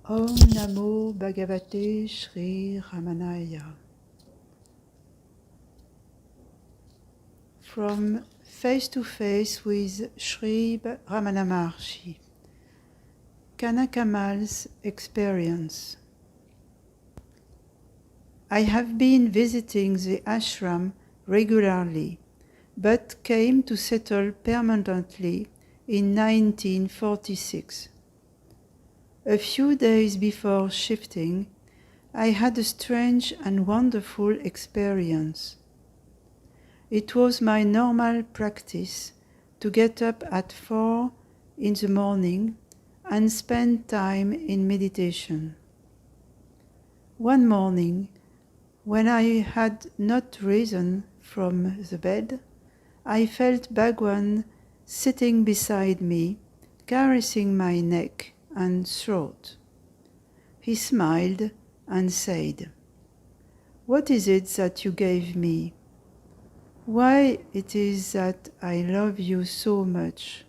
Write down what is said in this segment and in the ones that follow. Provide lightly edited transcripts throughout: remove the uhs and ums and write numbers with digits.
Om Namo Bhagavate Sri Ramanaya. From face to face with Sri Ramana Maharshi. Kanakamal's experience. I have been visiting the ashram regularly, but came to settle permanently in 1946. A few days before shifting, I had a strange and wonderful experience. It was my normal practice to get up at 4 in the morning and spend time in meditation. One morning, when I had not risen from the bed, I felt Bhagwan sitting beside me, caressing my neck and throat. He smiled and said, "What is it that you gave me? Why it is that I love you so much?"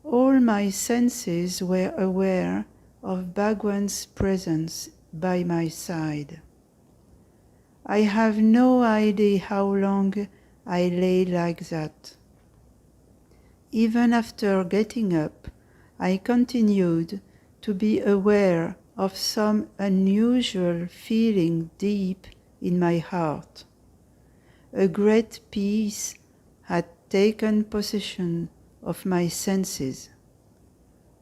All my senses were aware of Bhagwan's presence by my side. I have no idea how long I lay like that. Even after getting up, I continued to be aware of some unusual feeling deep in my heart. A great peace had taken possession of my senses.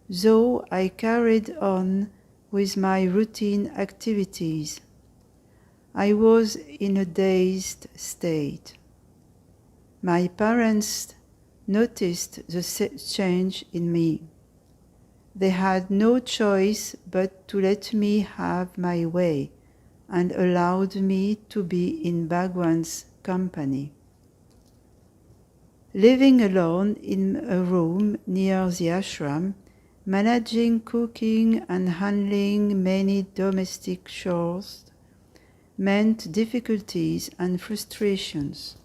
Though I carried on with my routine activities, I was in a dazed state. My parents noticed the change in me. They had no choice but to let me have my way and allowed me to be in Bhagwan's company. Living alone in a room near the ashram, managing cooking and handling many domestic chores meant difficulties and frustrations.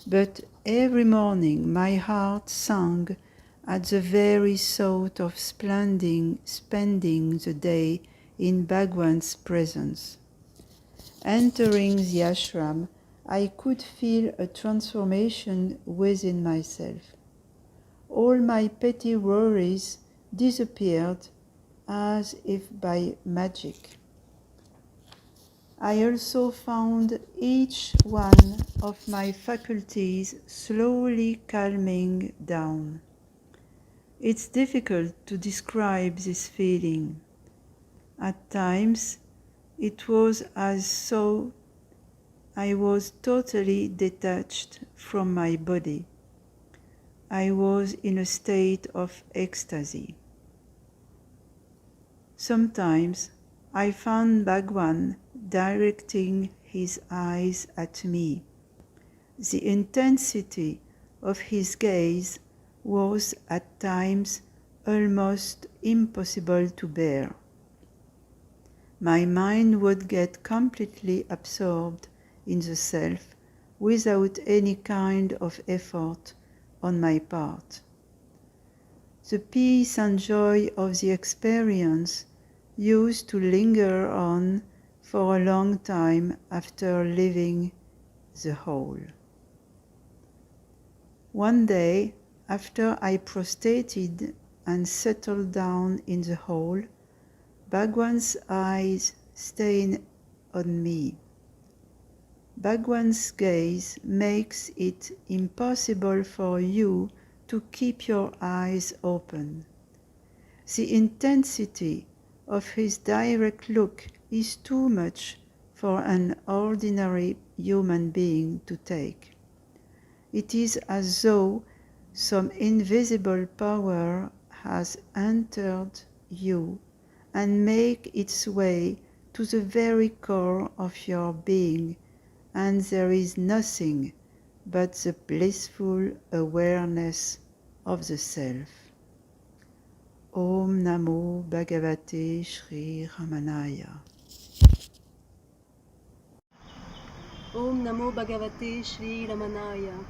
But every morning my heart sang at the very thought of spending the day in Bhagwan's presence. Entering the ashram, I could feel a transformation within myself. All my petty worries disappeared as if by magic. I also found each one of my faculties slowly calming down. It's difficult to describe this feeling. At times, it was as though I was totally detached from my body. I was in a state of ecstasy. Sometimes I found Bhagwan directing his eyes at me. The intensity of his gaze was at times almost impossible to bear. My mind would get completely absorbed in the self without any kind of effort on my part. The peace and joy of the experience used to linger on for a long time after leaving the hall. One day, after I prostrated and settled down in the hall, Bhagwan's eyes stayed on me. Bhagwan's gaze makes it impossible for you to keep your eyes open. The intensity of his direct look is too much for an ordinary human being to take. It is as though some invisible power has entered you and make its way to the very core of your being, and there is nothing but the blissful awareness of the self. Om Namo Bhagavate Sri Ramanaya. Om Namo Bhagavate Sri Ramanaya.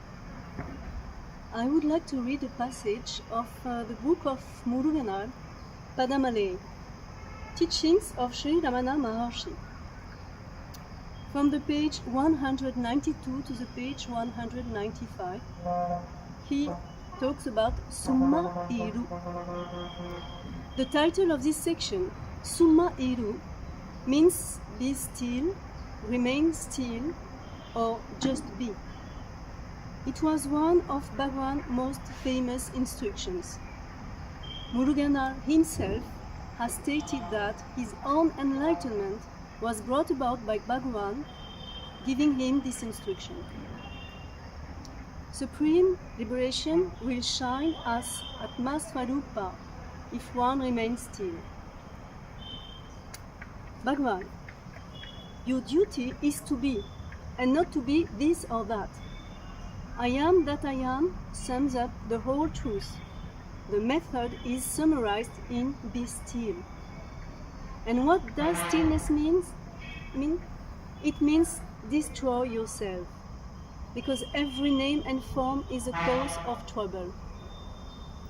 I would like to read a passage of the book of Muruganar, Padamale, Teachings of Sri Ramana Maharshi. From the page 192 to the page 195, he talks about Summa Iru. The title of this section, Summa Iru, means be still, remain still, or just be. It was one of Bhagavan's most famous instructions. Muruganar himself has stated that his own enlightenment was brought about by Bhagavan giving him this instruction. Supreme liberation will shine as Atma Swarupa if one remains still. Bhagavan, your duty is to be, and not to be this or that. I am that I am sums up the whole truth. The method is summarized in be still. And what does stillness mean? It means destroy yourself, because every name and form is a cause of trouble.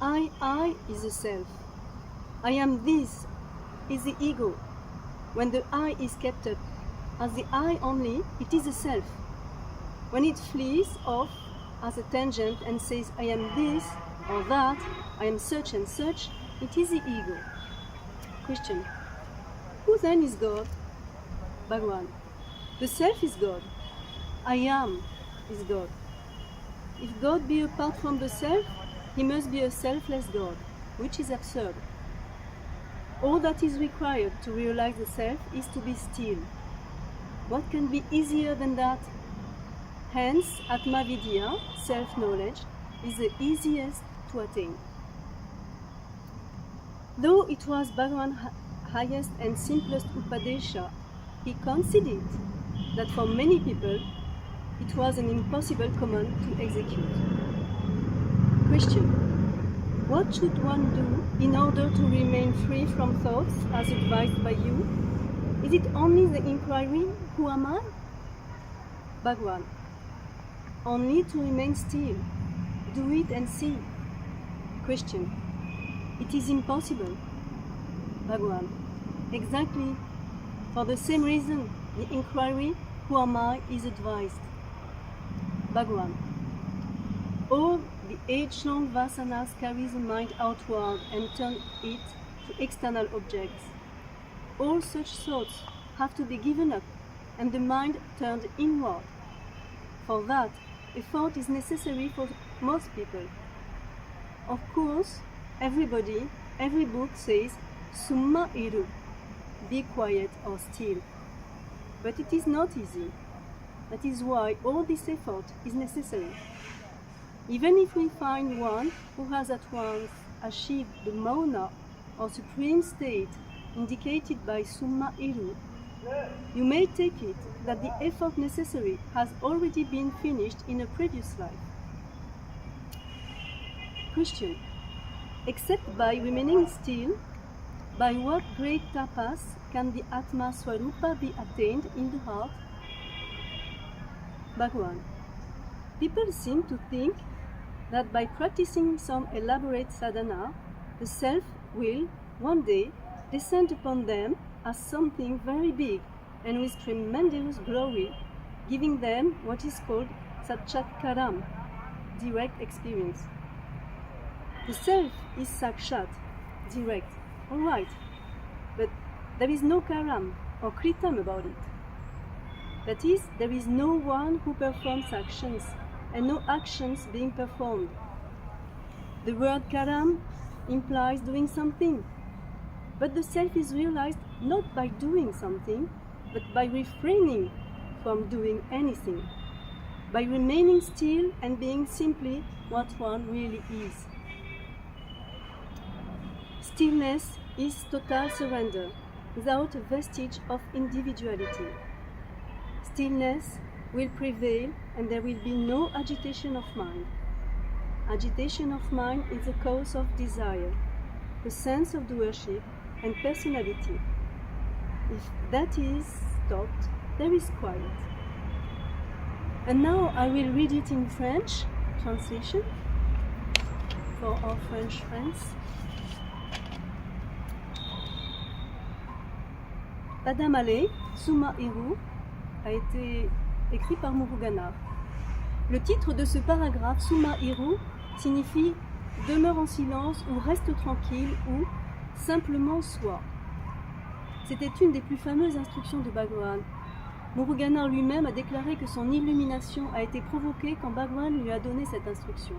I is the self. I am this is the ego. When the I is kept up as the I only, it is the self. When it flees off as a tangent and says I am this or that, I am such and such, it is the ego. Question. Who then is God? Bhagavan. The self is God. I am is God. If God be apart from the self, he must be a selfless God, which is absurd. All that is required to realize the self is to be still. What can be easier than that? Hence, Atma Vidya, self-knowledge, is the easiest to attain. Though it was Bhagavan's highest and simplest Upadesha, he conceded that for many people it was an impossible command to execute. Question. What should one do in order to remain free from thoughts as advised by you? Is it only the inquiry, who am I? Bhagavan. Only to remain still. Do it and see. Question. It is impossible. Bhagavan. Exactly. For the same reason, the inquiry, who am I, is advised. Bhagavan. All the age-long vasanas carry the mind outward and turn it to external objects. All such thoughts have to be given up and the mind turned inward. For that, effort is necessary for most people. Of course, everybody, every book says, Summa Iru, be quiet or still. But it is not easy. That is why all this effort is necessary. Even if we find one who has at once achieved the Mauna or supreme state indicated by Summa Iru, you may take it that the effort necessary has already been finished in a previous life. Question. Except by remaining still, by what great tapas can the Atma Swarupa be attained in the heart? Bhagavan. People seem to think that by practicing some elaborate sadhana, the self will, one day, descend upon them as something very big and with tremendous glory, giving them what is called sakshatkaram, direct experience. The self is sakshat, direct, all right, but there is no karam or kritam about it. That is, there is no one who performs actions and no actions being performed. The word karam implies doing something, but the self is realized not by doing something, but by refraining from doing anything, by remaining still and being simply what one really is. Stillness is total surrender, without a vestige of individuality. Stillness will prevail and there will be no agitation of mind. Agitation of mind is the cause of desire, the sense of doership and personality. If that is stopped, there is quiet. And now I will read it in French, translation, for our French friends. Padamale, Summa Iru, a été écrit par Muruganar. Le titre de ce paragraphe, Summa Iru, signifie « demeure en silence » ou « reste tranquille » ou « simplement sois ». C'était une des plus fameuses instructions de Bhagavan. Muruganar lui-même a déclaré que son illumination a été provoquée quand Bhagavan lui a donné cette instruction.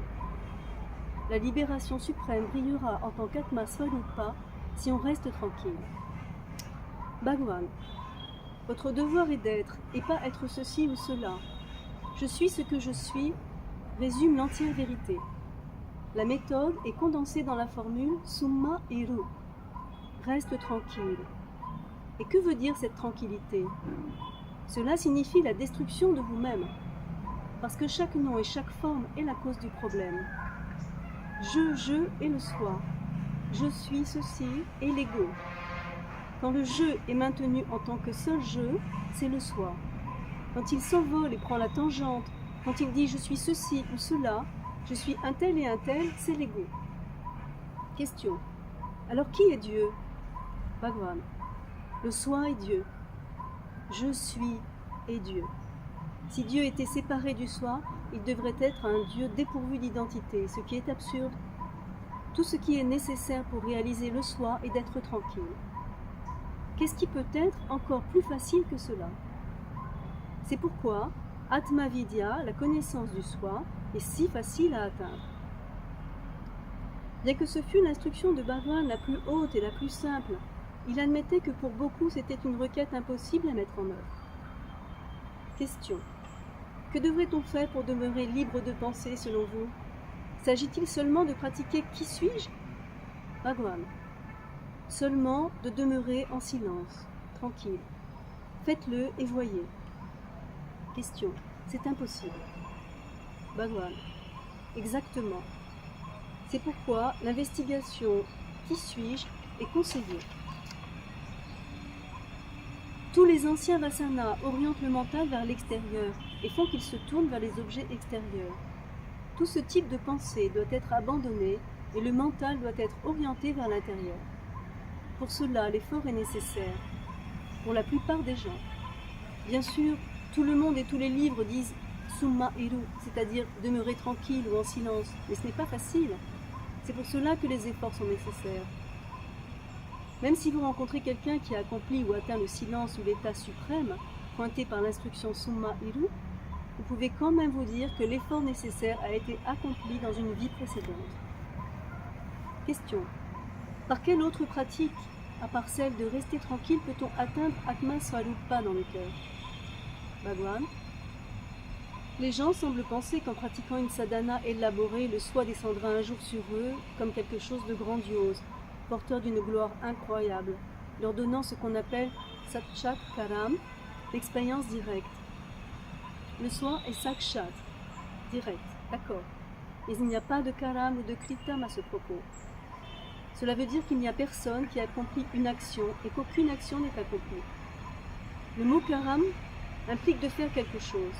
La libération suprême brillera en tant qu'Atma Swarupa si on reste tranquille. Bhagavan, votre devoir est d'être et pas être ceci ou cela. Je suis ce que je suis résume l'entière vérité. La méthode est condensée dans la formule Summa Iru. Reste tranquille. Et que veut dire cette tranquillité? Cela signifie la destruction de vous-même, parce que chaque nom et chaque forme est la cause du problème. Je et le soi. Je suis ceci et l'ego. Quand le je est maintenu en tant que seul je, c'est le soi. Quand il s'envole et prend la tangente, quand il dit je suis ceci ou cela, je suis un tel et un tel, c'est l'ego. Question. Alors qui est Dieu? Bhagavan. Le soi est Dieu. Je suis est Dieu. Si Dieu était séparé du soi, il devrait être un Dieu dépourvu d'identité, ce qui est absurde. Tout ce qui est nécessaire pour réaliser le soi est d'être tranquille. Qu'est-ce qui peut être encore plus facile que cela? C'est pourquoi Atma Vidya, la connaissance du soi, est si facile à atteindre. Bien que ce fût l'instruction de Bhagavan la plus haute et la plus simple, il admettait que pour beaucoup c'était une requête impossible à mettre en œuvre. Question. Que devrait-on faire pour demeurer libre de penser selon vous? S'agit-il seulement de pratiquer qui suis-je? Bhagavan. Seulement de demeurer en silence, tranquille. Faites-le et voyez. Question. C'est impossible. Bhagavan. Exactement. C'est pourquoi l'investigation qui suis-je est conseillée. Tous les anciens vasanas orientent le mental vers l'extérieur et font qu'il se tourne vers les objets extérieurs. Tout ce type de pensée doit être abandonné et le mental doit être orienté vers l'intérieur. Pour cela, l'effort est nécessaire, pour la plupart des gens. Bien sûr, tout le monde et tous les livres disent Summa Iru, c'est-à-dire demeurer tranquille ou en silence, mais ce n'est pas facile. C'est pour cela que les efforts sont nécessaires. Même si vous rencontrez quelqu'un qui a accompli ou atteint le silence ou l'état suprême, pointé par l'instruction Summa Iru, vous pouvez quand même vous dire que l'effort nécessaire a été accompli dans une vie précédente. Question. Par quelle autre pratique, à part celle de rester tranquille, peut-on atteindre Atma Swarupa dans le cœur? Bhagavan. Les gens semblent penser qu'en pratiquant une sadhana élaborée, le soi descendra un jour sur eux comme quelque chose de grandiose, porteur d'une gloire incroyable, leur donnant ce qu'on appelle satsang karam, l'expérience directe. Le soi est sakshat, direct, d'accord, mais il n'y a pas de karam ou de kritam à ce propos. Cela veut dire qu'il n'y a personne qui accomplit une action et qu'aucune action n'est accomplie. Le mot karam implique de faire quelque chose,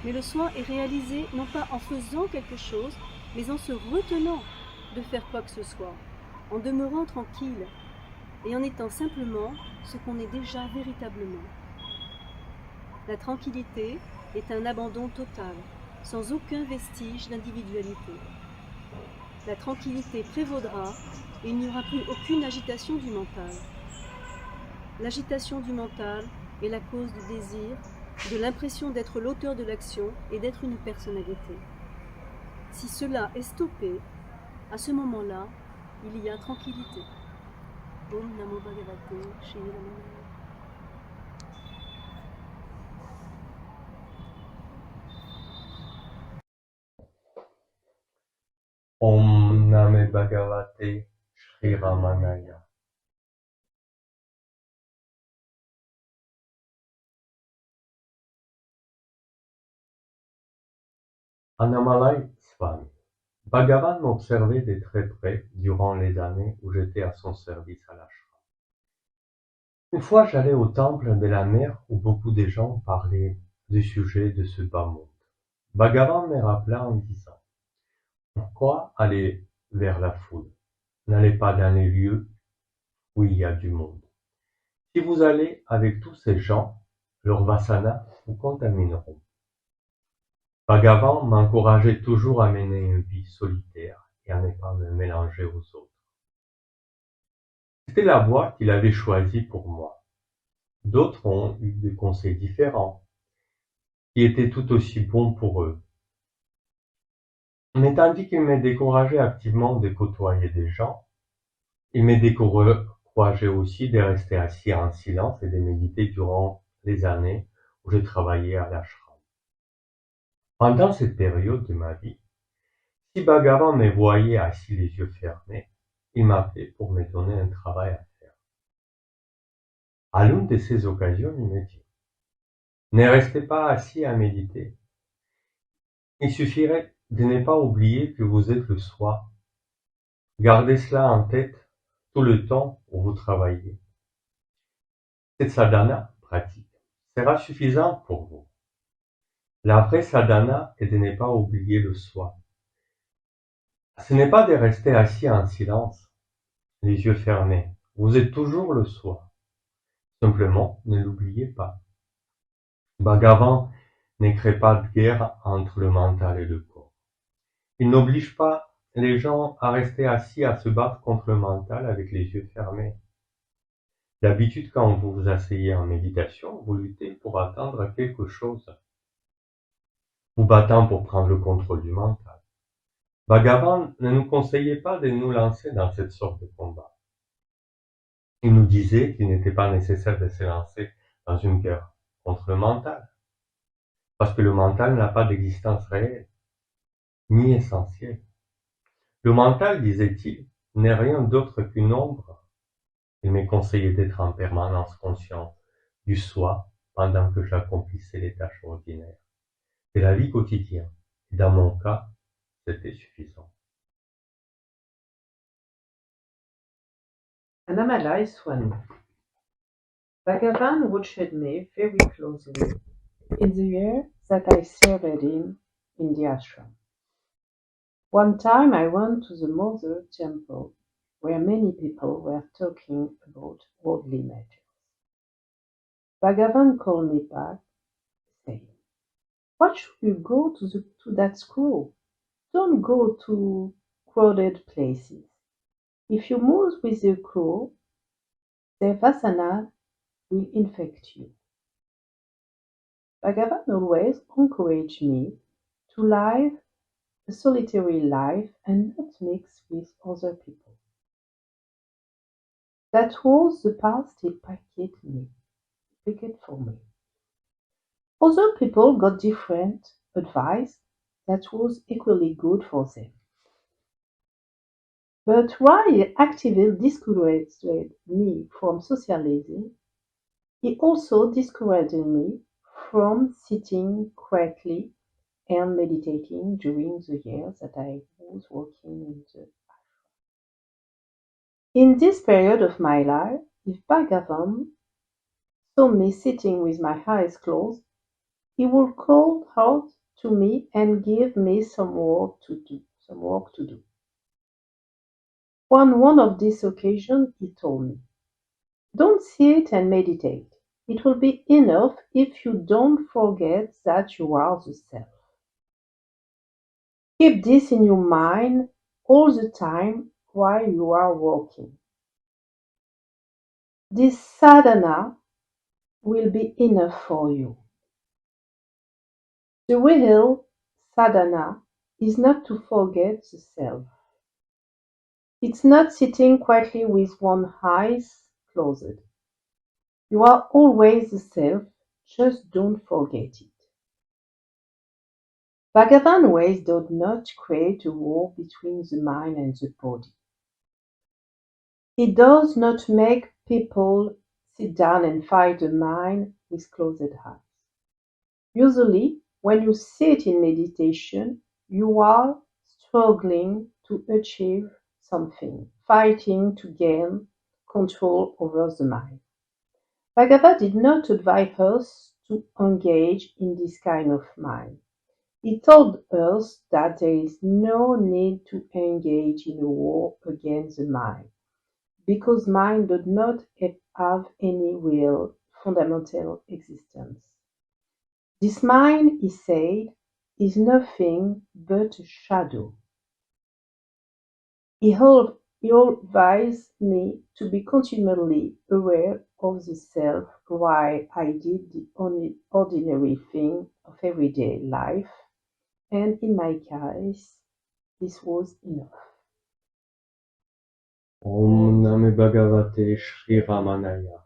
mais le soi est réalisé non pas en faisant quelque chose, mais en se retenant de faire quoi que ce soit, en demeurant tranquille et en étant simplement ce qu'on est déjà véritablement. La tranquillité est un abandon total, sans aucun vestige d'individualité. La tranquillité prévaudra et il n'y aura plus aucune agitation du mental. L'agitation du mental est la cause du désir, de l'impression d'être l'auteur de l'action et d'être une personnalité. Si cela est stoppé, à ce moment-là, il y a tranquillité. Om Namo Bhagavate Sri Ramana. Om Namo Bhagavate Sri Ramanaya. Annamalai Swami. Bhagavan m'observait de très près durant les années où j'étais à son service à l'ashram. Une fois, j'allais au temple de la mer où beaucoup de gens parlaient du sujet de ce bas monde. Bhagavan me rappela en disant: pourquoi aller vers la foule? N'allez pas dans les lieux où il y a du monde. Si vous allez avec tous ces gens, leurs vasanas vous contamineront. Bhagavan m'encourageait toujours à mener une vie solitaire et à ne pas me mélanger aux autres. C'était la voie qu'il avait choisie pour moi. D'autres ont eu des conseils différents, qui étaient tout aussi bons pour eux. Mais tandis qu'il m'a découragé activement de côtoyer des gens, il m'a découragé aussi de rester assis en silence et de méditer durant les années où je travaillais à l'ashram. Pendant cette période de ma vie, si Bhagavan me voyait assis les yeux fermés, il m'appelait pour me donner un travail à faire. À l'une de ces occasions, il me dit: ne restez pas assis à méditer. Il suffirait de ne pas oublier que vous êtes le soi. Gardez cela en tête tout le temps où vous travaillez. Cette sadhana pratique sera suffisante pour vous. La vraie sadhana est de ne pas oublier le soi. Ce n'est pas de rester assis en silence, les yeux fermés. Vous êtes toujours le soi. Simplement, ne l'oubliez pas. Bhagavan ne crée pas de guerre entre le mental et le corps. Il n'oblige pas les gens à rester assis à se battre contre le mental avec les yeux fermés. D'habitude, quand vous vous asseyez en méditation, vous luttez pour atteindre quelque chose, vous battant pour prendre le contrôle du mental. Bhagavan ne nous conseillait pas de nous lancer dans cette sorte de combat. Il nous disait qu'il n'était pas nécessaire de se lancer dans une guerre contre le mental, parce que le mental n'a pas d'existence réelle, ni essentielle. Le mental, disait-il, n'est rien d'autre qu'une ombre. Il m'est conseillé d'être en permanence conscient du soi pendant que j'accomplissais les tâches ordinaires. C'est la vie quotidienne. Et dans mon cas, c'était suffisant. Annamalai Swami. Bhagavan watched me very closely in the year that I served him in the ashram. One time I went to the Mother Temple where many people were talking about worldly matters. Bhagavan called me back, saying, "Why should you go to that school? Don't go to crowded places. If you move with the crowd, their vasana will infect you." Bhagavan always encouraged me to live a solitary life and not mix with other people. That was the path he picked for me. Other people got different advice that was equally good for them. But while he actively discouraged me from socializing, he also discouraged me from sitting quietly and meditating during the years that I was working in the ashram. In this period of my life, if Bhagavan saw me sitting with my eyes closed, he would call out to me and give me some work to do. On one of these occasions, he told me, "Don't sit and meditate. It will be enough if you don't forget that you are the self. Keep this in your mind all the time while you are working. This sadhana will be enough for you." The real sadhana is not to forget the self. It's not sitting quietly with one eyes closed. You are always the self, just don't forget it. Bhagavan ways does not create a war between the mind and the body. He does not make people sit down and fight the mind with closed eyes. Usually, when you sit in meditation, you are struggling to achieve something, fighting to gain control over the mind. Bhagavad did not advise us to engage in this kind of mind. He told us that there is no need to engage in a war against the mind. because mind does not have any real fundamental existence. This mind, he said, is nothing but a shadow. He advised me to be continually aware of the self while I did the ordinary thing of everyday life, and in my case, this was enough. Om Namo Bhagavate Sri Ramanaya.